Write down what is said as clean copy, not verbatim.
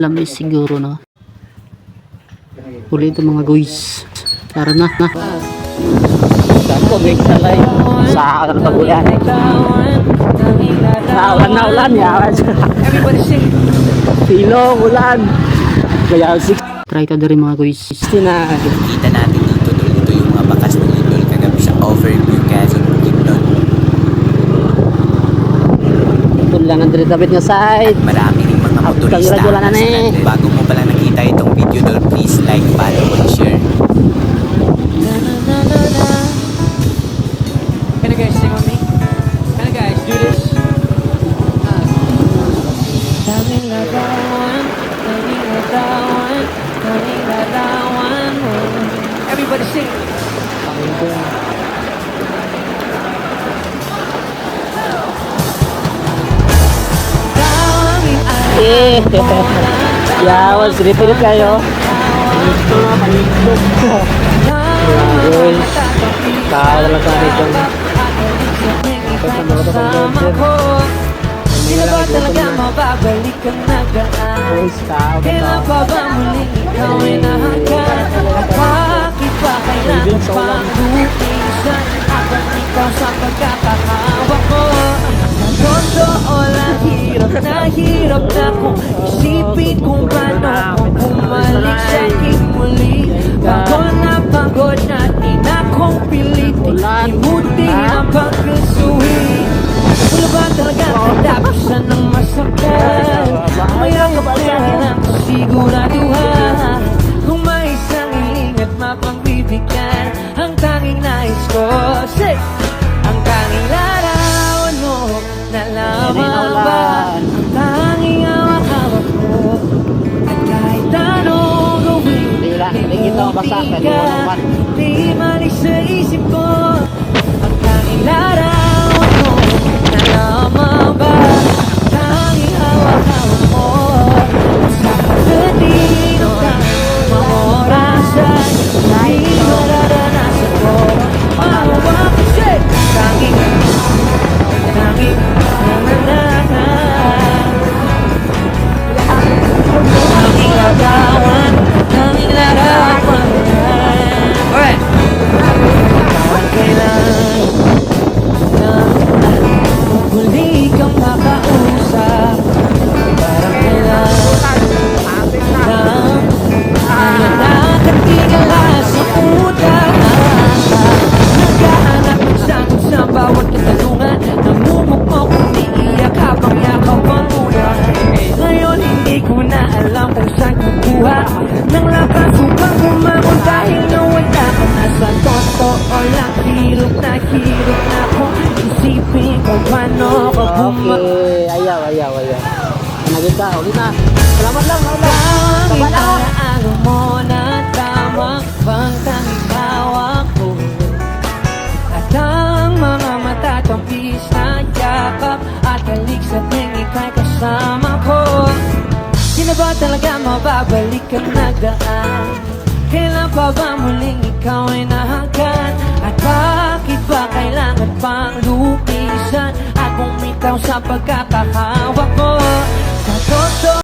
Lamay siguro na. Huli ito mga guys. Tara na. Saan ko big salay? Sa akin pagulan. Ulan na ulan ya. Silong ulan. Kaya try ka din mga guys. Kita natin dito yung mga bakas ng idol kagabi sa overview kasi Bukidnon. Tulan ang diretapit nga side. Marami rin mga motorista. Bago mo pala nakita itong video doon, please like, follow, and share. Can you guys sing with me? Can you guys do this? Everybody sing. Yawas, repeat kayo. Guys, kaya lang sa rito. Sino ba talaga mababalik ang nagaan? Kailan pa ba muling ikaw ay nahagan? Bakit ba kailangan pang lumisan? Habang ikaw sa pagkakahawak mo. Sa totoo lang, hirap na kung isipin kung paano kung bumalik sa aking muli. Pagod na di na kong pilitin, imuti ang pagkasuhin. Wala ba talaga katapusan ng masaktan? Mayroon ka lang siguraduhan. Kung may isang hiling at mapagbibigyan, ang tanging nais ko, say, ang tanging larawan mo na lamang ba? Ang tanging hawak-hawak mo. At kahit anong gawin, imuti ka, di malis sa isip ko. Ang tanging larawan mo na lamang ba? Ang tanging hawak-hawak mo. Sa pagkatino ka, mga orasan, hindi mararanasan ko. Mahawak ko siya, tanging larawan, tanging larawan. Alright. Parang kailan muli kang makausap. Parang kailan nakatigala sa utak. Naghahanap ng sagot sa bawat katanungan. Namumukmo kung iiyak habang yakap ang ulan. Ngayon hindi ko na alam kung saan kukuha ng lakas upang bumangon dahil nawala ka na sa totoo lang. Hirap na kung isipin kung paano ka bumangon. Okay, ayaw. Nagit ka, ulit na. Salamat lang, Tanging alaala mo na tamang bang tanging hawak ko. At ang mga matatampis na yakap at halik sa tingin kay kasama ko. Sino ba talaga mababalik ang nagdaan? Kailan pa ba muling ikaw ay nahagan? At bakit ba kailangan pang lumisan at bumitaw sa pagkakahawak mo? Sa totoo